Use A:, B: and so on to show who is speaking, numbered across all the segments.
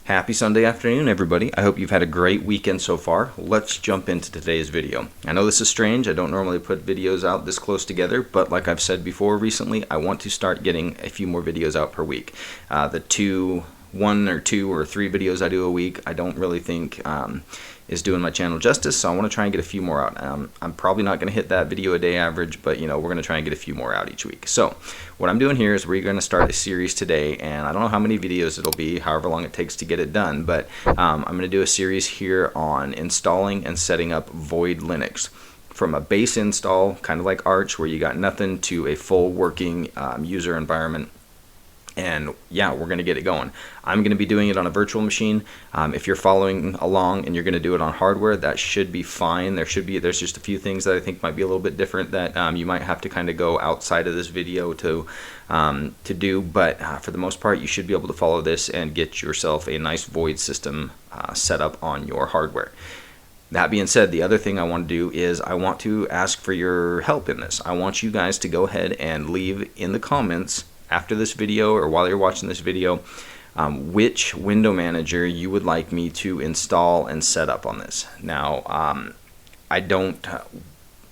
A: Happy Sunday afternoon, everybody. I hope you've had a great weekend so far. Let's jump into today's video. I know this is strange. I don't normally put videos out this close together, but like I've said before recently, I want to start getting a few more videos out per week. One or two or three videos I do a week, I don't really think is doing my channel justice, so I want to try and get a few more out. I'm probably not going to hit that video a day average, but we're going to try and get a few more out each week. So what I'm doing here is we're going to start a series today, and I don't know how many videos it'll be, however long it takes to get it done, but I'm going to do a series here on installing and setting up Void Linux. From a base install, kind of like Arch, where you got nothing, to a full working user environment. And yeah, we're going to get it going. I'm going to be doing it on a virtual machine. If you're following along and you're going to do it on hardware, that should be fine. There's just a few things that I think might be a little bit different that you might have to kind of go outside of this video to do. But for the most part, you should be able to follow this and get yourself a nice Void system set up on your hardware. That being said, the other thing I want to do is I want to ask for your help in this. I want you guys to go ahead and leave in the comments after this video or while you're watching this video which window manager you would like me to install and set up on this. Now I don't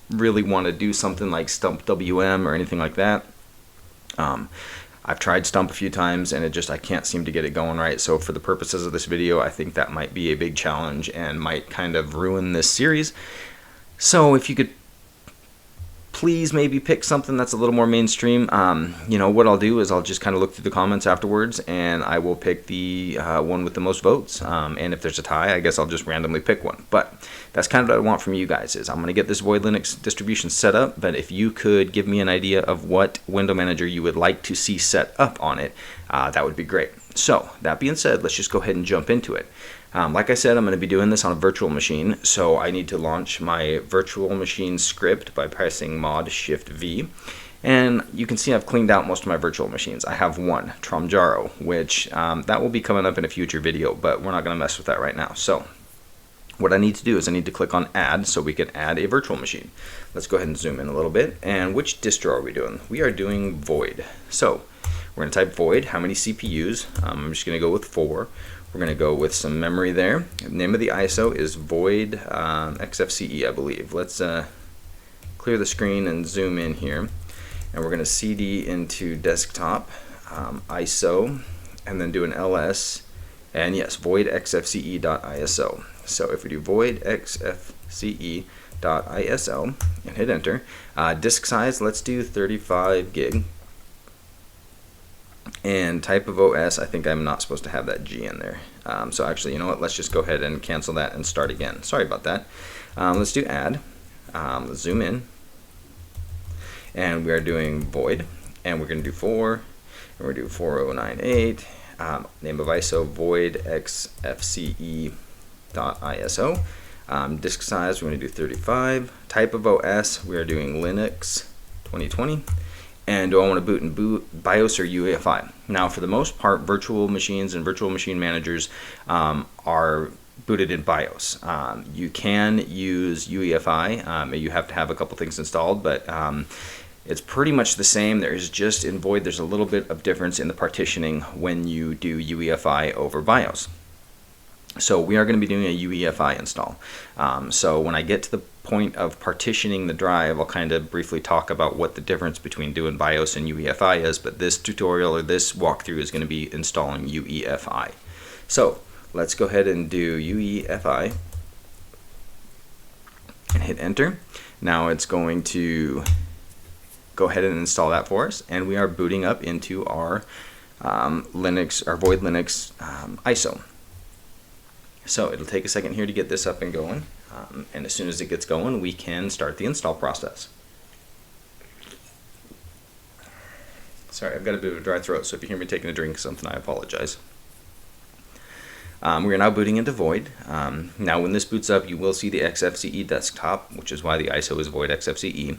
A: really want to do something like Stump WM or anything like that. I've tried Stump a few times and I can't seem to get it going right, so for the purposes of this video I think that might be a big challenge and might kind of ruin this series. So if you could please maybe pick something that's a little more mainstream. What I'll do is I'll just kind of look through the comments afterwards and I will pick the one with the most votes. And if there's a tie, I guess I'll just randomly pick one. But that's kind of what I want from you guys is I'm going to get this Void Linux distribution set up, but if you could give me an idea of what window manager you would like to see set up on it, that would be great. So that being said, let's just go ahead and jump into it. Like I said, I'm going to be doing this on a virtual machine, so I need to launch my virtual machine script by pressing Mod Shift V. And you can see I've cleaned out most of my virtual machines. I have one, Tramjaro, which that will be coming up in a future video, but we're not going to mess with that right now. So what I need to do is I need to click on Add so we can add a virtual machine. Let's go ahead and zoom in a little bit. And which distro are we doing? We are doing Void. So we're going to type Void, how many CPUs? I'm just going to go with 4. We're going to go with some memory there. The name of the ISO is Void XFCE, I believe. Let's clear the screen and zoom in here. And we're going to CD into desktop, ISO, and then do an LS. And yes, Void XFCE.ISO. So if we do Void XFCE.ISO and hit enter, disk size, let's do 35 gig. And type of OS, I think I'm not supposed to have that G in there. So actually, you know what, let's just go ahead and cancel that and start again. Sorry about that. Let's do add. Let's zoom in. And we are doing Void. And we're going to do 4. And we're going to do 4098. Name of ISO, Void XFCE.ISO. Disk size, we're going to do 35. Type of OS, we are doing Linux 2020. And do I want to boot in BIOS or UEFI? Now, for the most part, virtual machines and virtual machine managers are booted in BIOS. You can use UEFI. You have to have a couple things installed, but it's pretty much the same. There's just in Void, there's a little bit of difference in the partitioning when you do UEFI over BIOS. So we are going to be doing a UEFI install. So when I get to the point of partitioning the drive, I'll kind of briefly talk about what the difference between doing BIOS and UEFI is, but this tutorial or this walkthrough is going to be installing UEFI. So let's go ahead and do UEFI and hit enter. Now it's going to go ahead and install that for us, and we are booting up into our Linux, our Void Linux ISO. So it'll take a second here to get this up and going, and as soon as it gets going, we can start the install process. Sorry, I've got a bit of a dry throat, so if you hear me taking a drink of something, I apologize. We are now booting into Void. Now when this boots up, you will see the XFCE desktop, which is why the ISO is Void XFCE,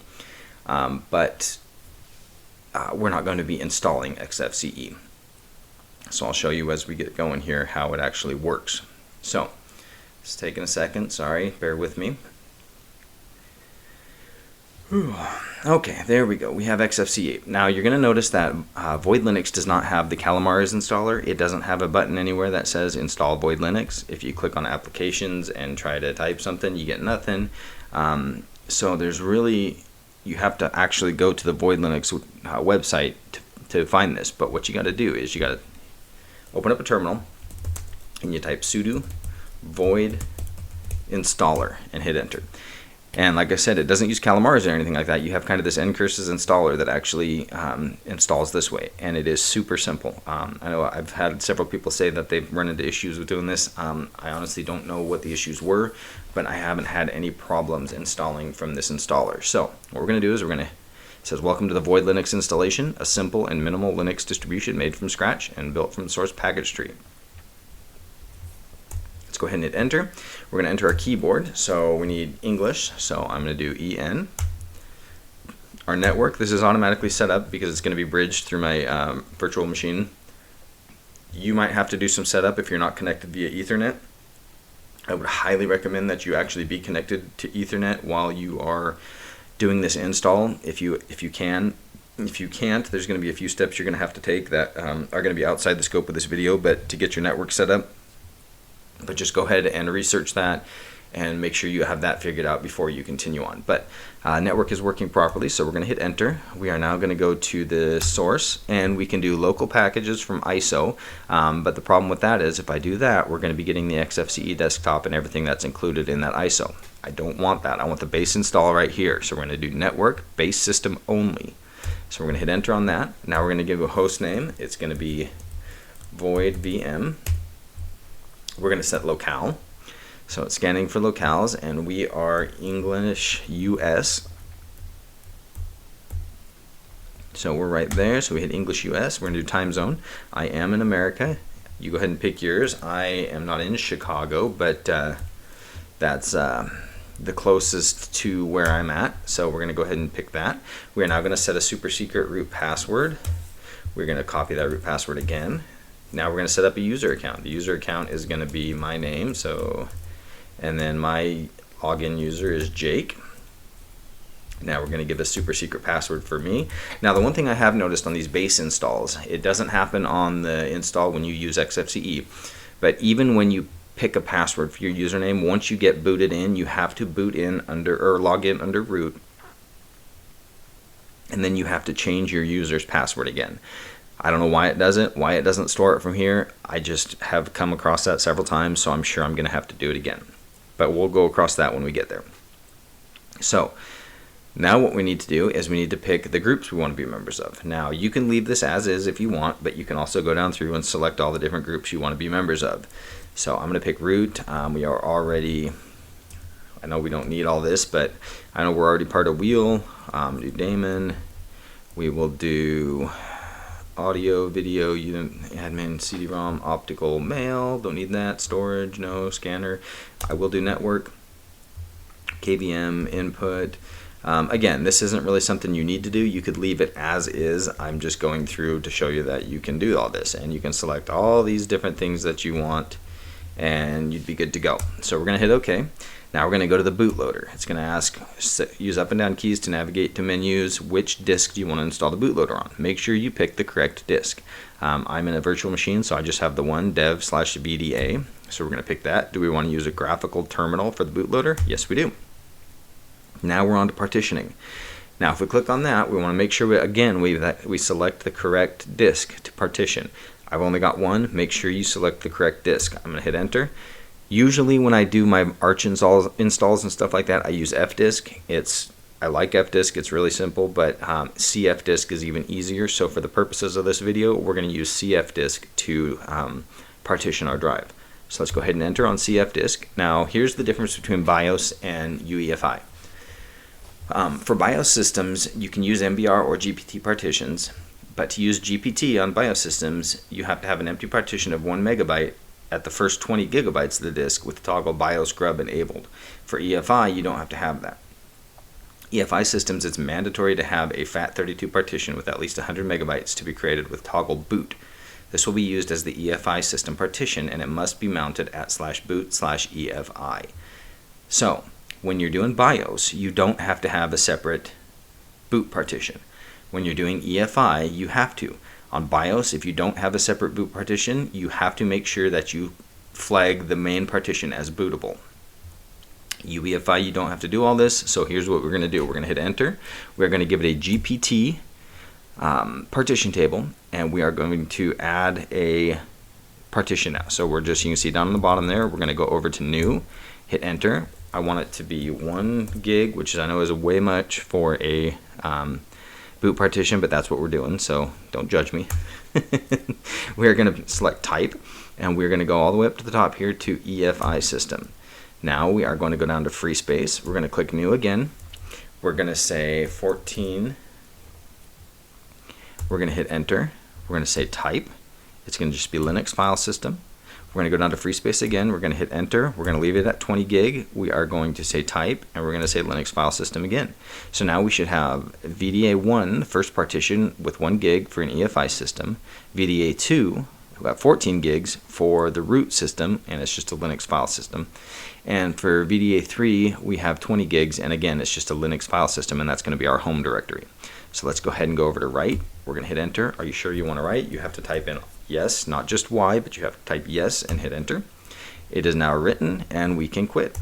A: but we're not going to be installing XFCE. So I'll show you as we get going here how it actually works. So it's taking a second, sorry, bear with me. Okay, there we go. We have XFCE. Now you're going to notice that Void Linux does not have the Calamares installer. It doesn't have a button anywhere that says install Void Linux. If you click on applications and try to type something, you get nothing. So there's really, you have to actually go to the Void Linux website to find this. But what you got to do is you got to open up a terminal and you type sudo void installer and hit enter. And like I said, it doesn't use Calamares or anything like that. You have kind of this ncurses installer that actually installs this way, and it is super simple. I know I've had several people say that they've run into issues with doing this. I honestly don't know what the issues were, but I haven't had any problems installing from this installer. So what we're going to do is it says, welcome to the Void Linux installation, a simple and minimal Linux distribution made from scratch and built from the source package tree. Go ahead and hit enter. We're going to enter our keyboard, so we need English, so I'm going to do EN. Our network, this is automatically set up because it's going to be bridged through my virtual machine. You might have to do some setup if you're not connected via Ethernet. I would highly recommend that you actually be connected to Ethernet while you are doing this install if you can. If you can't, there's going to be a few steps you're going to have to take that are going to be outside the scope of this video, but to get your network set up. But just go ahead and research that and make sure you have that figured out before you continue on. But network is working properly, so we're going to hit enter. We are now going to go to the source, and we can do local packages from ISO. But the problem with that is if I do that, we're going to be getting the XFCE desktop and everything that's included in that ISO. I don't want that. I want the base install right here. So we're going to do network, base system only. So we're going to hit enter on that. Now we're going to give a host name. It's going to be void VM. We're going to set locale. So it's scanning for locales, and we are English US. So we're right there. So we hit English US. We're going to do time zone. I am in America. You go ahead and pick yours. I am not in Chicago, but that's the closest to where I'm at. So we're going to go ahead and pick that. We're now going to set a super secret root password. We're going to copy that root password again. Now we're going to set up a user account. The user account is going to be my name, and then my login user is Jake. Now we're going to give a super secret password for me. Now the one thing I have noticed on these base installs, it doesn't happen on the install when you use XFCE, but even when you pick a password for your username, once you get booted in, you have to boot in under or log in under root, and then you have to change your user's password again. I don't know why it doesn't store it from here. I just have come across that several times, so I'm sure I'm going to have to do it again. But we'll go across that when we get there. So now what we need to do is we need to pick the groups we want to be members of. Now you can leave this as is if you want, but you can also go down through and select all the different groups you want to be members of. So I'm going to pick root. We are already, I know we don't need all this, but I know we're already part of wheel. Do daemon. We will do audio, video, admin, CD-ROM, optical, mail, don't need that, storage, no, scanner. I will do network, KVM, input. Again, this isn't really something you need to do. You could leave it as is. I'm just going through to show you that you can do all this, and you can select all these different things that you want, and you'd be good to go. So we're going to hit OK. Now we're going to go to the bootloader. It's going to ask, use up and down keys to navigate to menus. Which disk do you want to install the bootloader on? Make sure you pick the correct disk. I'm in a virtual machine, so I just have the one dev/BDA. So we're going to pick that. Do we want to use a graphical terminal for the bootloader? Yes, we do. Now we're on to partitioning. Now if we click on that, we want to make sure we select the correct disk to partition. I've only got one. Make sure you select the correct disk. I'm going to hit enter. Usually when I do my Arch installs and stuff like that, I use fdisk. I like fdisk, it's really simple, but cfdisk is even easier. So for the purposes of this video, we're going to use cfdisk to partition our drive. So let's go ahead and enter on cfdisk. Now here's the difference between BIOS and UEFI. For BIOS systems, you can use MBR or GPT partitions, but to use GPT on BIOS systems, you have to have an empty partition of 1 megabyte at the first 20 gigabytes of the disk with toggle BIOS grub enabled. For EFI, you don't have to have that. EFI systems, it's mandatory to have a FAT32 partition with at least 100 megabytes to be created with toggle boot. This will be used as the EFI system partition, and it must be mounted at /boot/EFI. So when you're doing BIOS, you don't have to have a separate boot partition. When you're doing EFI, you have to. On BIOS, if you don't have a separate boot partition, you have to make sure that you flag the main partition as bootable. UEFI, you don't have to do all this, so here's what we're going to do. We're going to hit enter. We're going to give it a GPT partition table, and we are going to add a partition now. So we're just, you can see down on the bottom there, we're going to go over to new, hit enter. I want it to be 1 gig, which I know is way much for a boot partition, but that's what we're doing, so don't judge me. We're going to select type, and we're going to go all the way up to the top here to EFI system. Now we are going to go down to free space. We're going to click new again. We're going to say 14. We're going to hit enter. We're going to say type. It's going to just be Linux file system. We're going to go down to free space again. We're going to hit enter. We're going to leave it at 20 gig. We are going to say type, and we're going to say Linux file system again. So now we should have VDA1, the first partition, with 1 gig for an EFI system. VDA2, we got 14 gigs for the root system, and it's just a Linux file system. And for VDA3, we have 20 gigs, and again, it's just a Linux file system, and that's going to be our home directory. So let's go ahead and go over to write. We're going to hit enter. Are you sure you want to write? You have to type in yes, not just Y, but you have to type yes and hit enter. It is now written, and we can quit.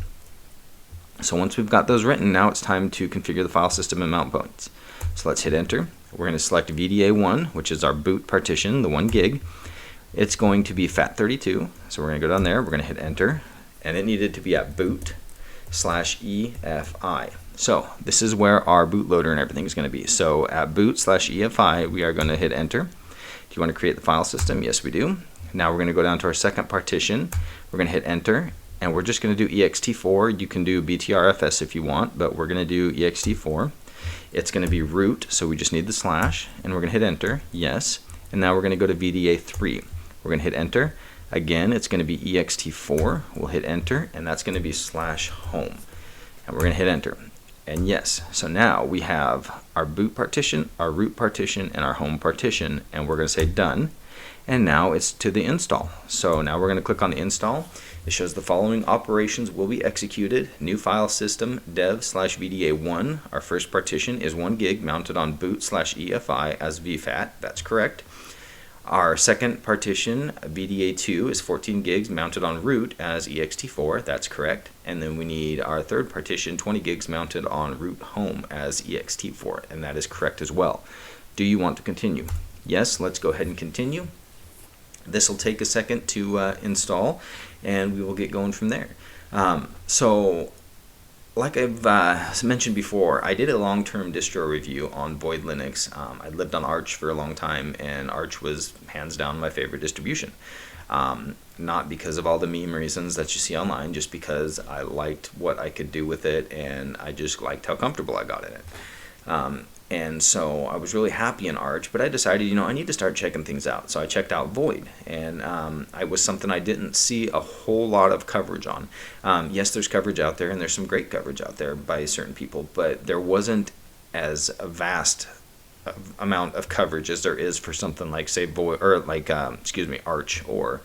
A: So once we've got those written, now it's time to configure the file system and mount points. So let's hit enter. We're going to select VDA1, which is our boot partition, the 1 gig. It's going to be FAT32, so we're going to go down there. We're going to hit enter, and it needed to be at boot/EFI. So this is where our bootloader and everything is going to be. So at boot/EFI, we are going to hit enter. Do you want to create the file system? Yes, we do. Now we're going to go down to our second partition. We're going to hit enter, and we're just going to do ext4. You can do btrfs if you want, but we're going to do ext4. It's going to be root, so we just need the slash, and we're going to hit enter, yes. And now we're going to go to VDA3. We're going to hit enter. Again, it's going to be ext4. We'll hit enter, and that's going to be /home. And we're going to hit enter. And yes, so now we have our boot partition, our root partition, and our home partition, and we're going to say done. And now it's to the install. So now we're going to click on the install. It shows the following operations will be executed. New file system dev/VDA1. Our first partition is 1 gig mounted on boot/EFI as VFAT. That's correct. Our second partition, VDA2, is 14 gigs mounted on root as ext4. That's correct. And then we need our third partition, 20 gigs mounted on root home as ext4. And that is correct as well. Do you want to continue? Yes, let's go ahead and continue. This will take a second to install, and we will get going from there. So like I've mentioned before, I did a long-term distro review on Void Linux. I lived on Arch for a long time, and Arch was hands down my favorite distribution. Not because of all the meme reasons that you see online, just because I liked what I could do with it, and I just liked how comfortable I got in it. And so I was really happy in Arch, but I decided, I need to start checking things out. So I checked out Void, and it was something I didn't see a whole lot of coverage on. Yes, there's coverage out there, and there's some great coverage out there by certain people, but there wasn't as a vast amount of coverage as there is for something like, say, Void, or like, Arch, or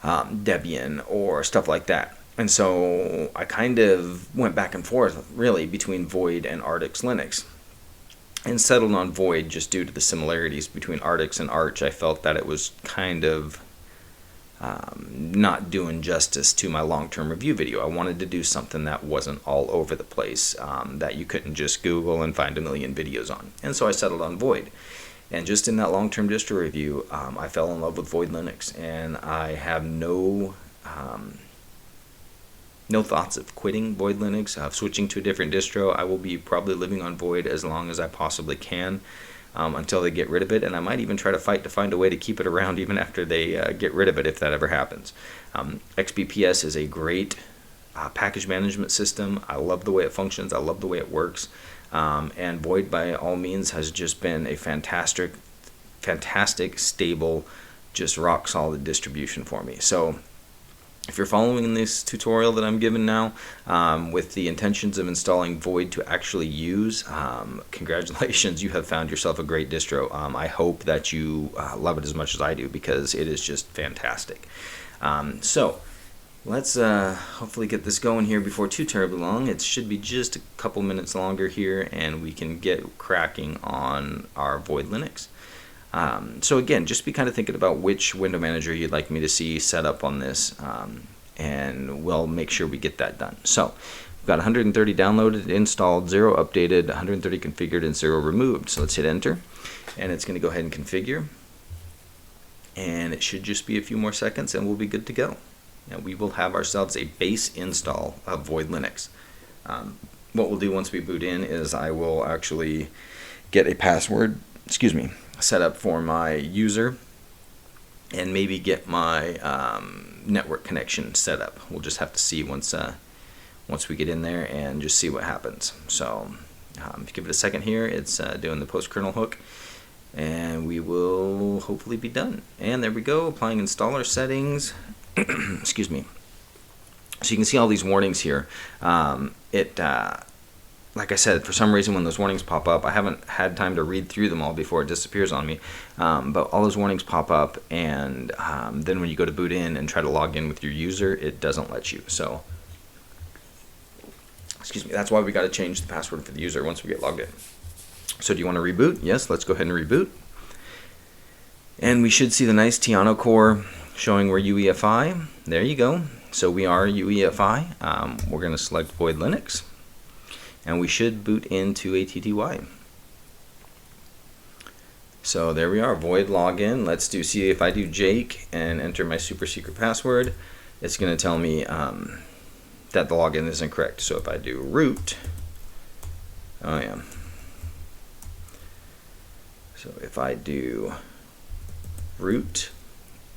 A: Debian, or stuff like that. And so I kind of went back and forth, really, between Void and Artix Linux, and settled on Void just due to the similarities between Artix and Arch. I felt that it was kind of not doing justice to my long-term review video. I wanted to do something that wasn't all over the place, that you couldn't just Google and find a million videos on. And so I settled on Void. And just in that long-term distro review, I fell in love with Void Linux, and I have no thoughts of quitting Void Linux, of switching to a different distro. I will be probably living on Void as long as I possibly can, until they get rid of it, and I might even try to fight to find a way to keep it around even after they get rid of it, if that ever happens. XBPS is a great package management system. I love the way it functions. I love the way it works. And Void, by all means, has just been a fantastic, stable, just rock solid distribution for me. So if you're following this tutorial that I'm giving now with the intentions of installing Void to actually use, congratulations, you have found yourself a great distro. I hope that you love it as much as I do, because it is just fantastic. So Let's hopefully get this going here before too terribly long. It should be just a couple minutes longer here, and we can get cracking on our Void Linux. So again, just be kind of thinking about which window manager you'd like me to see set up on this, and we'll make sure we get that done. So we've got 130 downloaded, installed, 0 updated, 130 configured, and 0 removed. So let's hit enter, and it's going to go ahead and configure. And it should just be a few more seconds, and we'll be good to go. And we will have ourselves a base install of Void Linux. What we'll do once we boot in is I will actually get a password, set up for my user, and maybe get my network connection set up. We'll just have to see once we get in there and just see what happens. So if you give it a second here, it's doing the post kernel hook, and we will hopefully be done. And there we go, applying installer settings. Excuse me. So you can see all these warnings here. Like I said, for some reason when those warnings pop up, I haven't had time to read through them all before it disappears on me. But all those warnings pop up, and then when you go to boot in and try to log in with your user, it doesn't let you. So, excuse me, that's why we got to change the password for the user once we get logged in. So do you want to reboot? Yes, let's go ahead and reboot. And we should see the nice Tiano core showing we're UEFI. There you go. So we are UEFI. We're going to select Void Linux, and we should boot into ATTY. So there we are, Void login. Let's see if I do Jake and enter my super secret password, it's going to tell me that the login is incorrect. So if I do root, so if I do root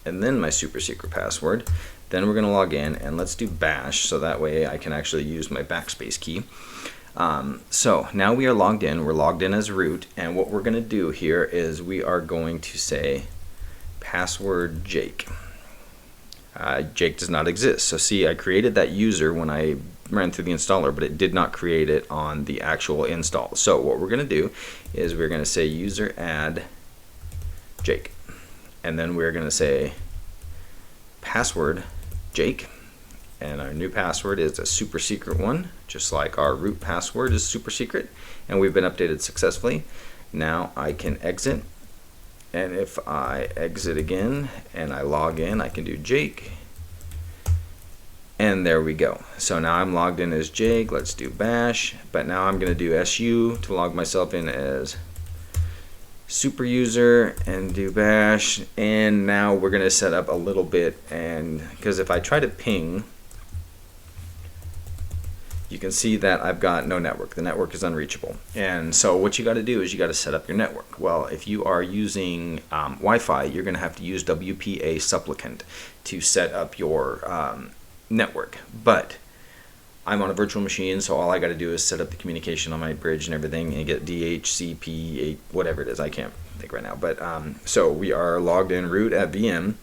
A: and then my super secret password, then we're going to log in, and let's do bash so that way I can actually use my backspace key. So now we are logged in. We're logged in as root, and what we're going to do here is we are going to say password Jake. Jake does not exist. So see, I created that user when I ran through the installer, but it did not create it on the actual install. So what we're going to do is we're going to say user add Jake, and then we're going to say password Jake, and our new password is a super secret one, just like our root password is super secret, and we've been updated successfully. Now I can exit, and if I exit again and I log in, I can do Jake, and there we go. So now I'm logged in as Jake. Let's do bash, but now I'm going to do su to log myself in as super user and do bash, and now we're going to set up a little bit, and because if I try to ping, you can see that I've got no network. The network is unreachable. And so what you got to do is you got to set up your network. Well, if you are using Wi-Fi, you're going to have to use WPA supplicant to set up your network. But I'm on a virtual machine, so all I got to do is set up the communication on my bridge and everything, and get DHCP8, whatever it is. I can't think right now. But so we are logged in root at VM,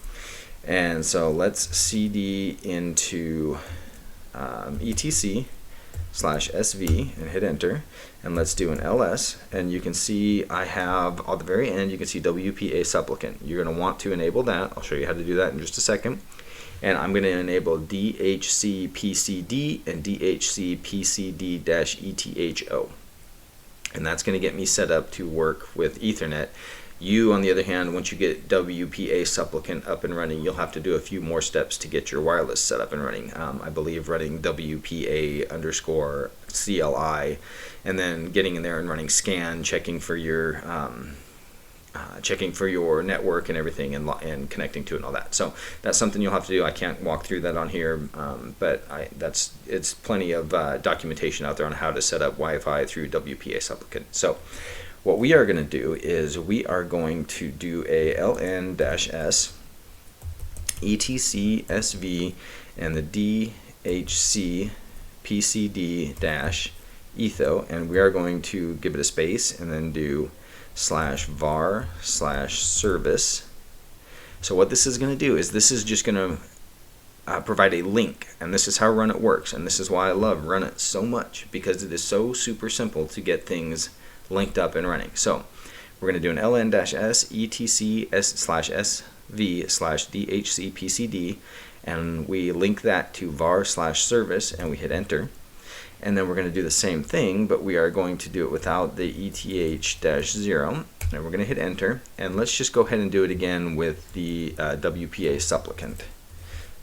A: and so let's CD into etc/sv and hit enter, and let's do an ls, and you can see I have at the very end, you can see WPA supplicant. You're going to want to enable that. I'll show you how to do that in just a second. And I'm going to enable DHCPCD and DHCPCD-ETHO. And that's going to get me set up to work with Ethernet. You, on the other hand, once you get WPA supplicant up and running, you'll have to do a few more steps to get your wireless set up and running. I believe running WPA_CLI, and then getting in there and running scan, checking for your network and everything, and connecting to it and all that. So that's something you'll have to do. I can't walk through that on here, but it's plenty of documentation out there on how to set up Wi-Fi through WPA supplicant. So what we are going to do is we are going to do a ln-s etc/sv and the DHCPCD-etho, and we are going to give it a space and then do /var/service. So what this is going to do is this is just going to provide a link, and this is how Run It works, and this is why I love Run It so much, because it is so super simple to get things linked up and running. So we're going to do an ln-s etc/s v/dhcpcd, and we link that to var/service, and we hit enter. And then we're going to do the same thing, but we are going to do it without the ETH-0, and we're going to hit enter. And let's just go ahead and do it again with the WPA supplicant.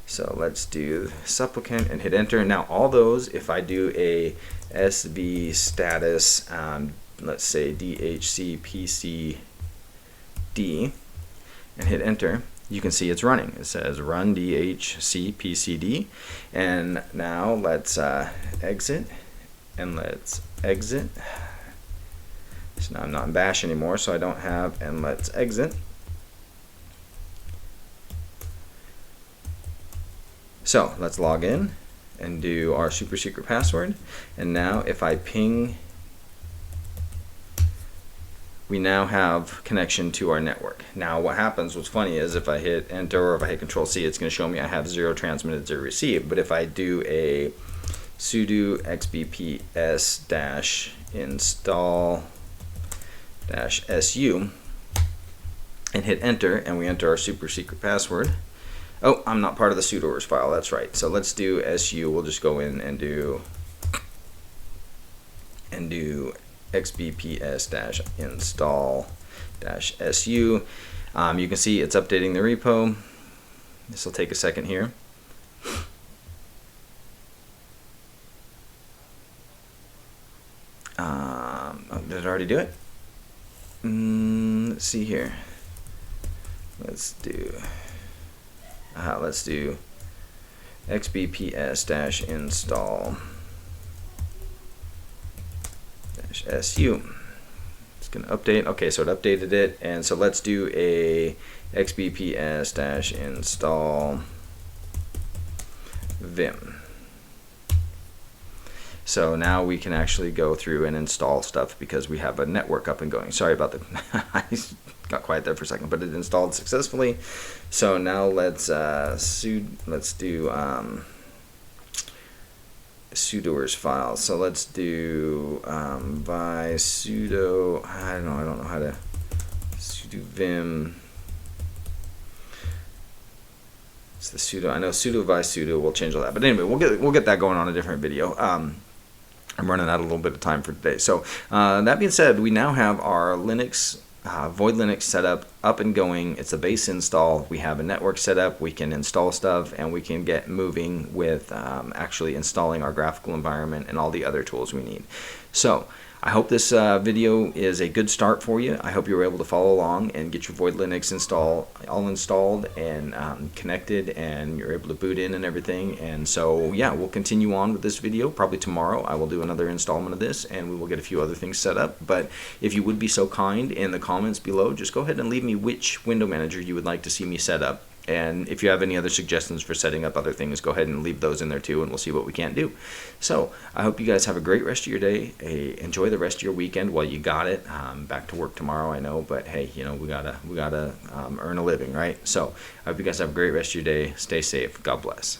A: So let's do supplicant and hit enter. Now all those, if I do a SV status, let's say DHCPCD, and hit enter, you can see it's running. It says run DHCPCD. And now let's exit, and let's exit. So now I'm not in bash anymore, so I don't have, and let's exit. So let's log in and do our super secret password. And now if I ping, we now have connection to our network. Now what happens, what's funny is if I hit enter or if I hit Control C, it's going to show me I have 0 transmitted, 0 received. But if I do a sudo xbps-install-su and hit enter, and we enter our super secret password. Oh, I'm not part of the sudoers file, that's right. So let's do su, we'll just go in and do xbps-install-su. You can see it's updating the repo. This will take a second here. Oh, did it already do it? Let's see here. Let's do xbps-install-su. It's going to update. Okay, so it updated it, and so let's do a xbps-install vim. So now we can actually go through and install stuff because we have a network up and going. Sorry about the I got quiet there for a second, but it installed successfully. So now let's do sudoers file. So let's do vi sudo, I don't know how to sudo vim. It's the sudo. I know sudo vi sudo. We'll change all that. But anyway, we'll get that going on a different video. I'm running out a little bit of time for today. So that being said, we now have our Linux Void Linux setup up and going. It's a base install. We have a network set up. We can install stuff, and we can get moving with actually installing our graphical environment and all the other tools we need. So I hope this video is a good start for you. I hope you were able to follow along and get your Void Linux all installed and connected, and you're able to boot in and everything. And so yeah, we'll continue on with this video. Probably tomorrow I will do another installment of this, and we will get a few other things set up. But if you would be so kind, in the comments below, just go ahead and leave me which window manager you would like to see me set up. And if you have any other suggestions for setting up other things, go ahead and leave those in there too, and we'll see what we can do. So I hope you guys have a great rest of your day. Enjoy the rest of your weekend while you got it. Back to work tomorrow, I know, but hey, you know, we gotta earn a living, right? So I hope you guys have a great rest of your day. Stay safe. God bless.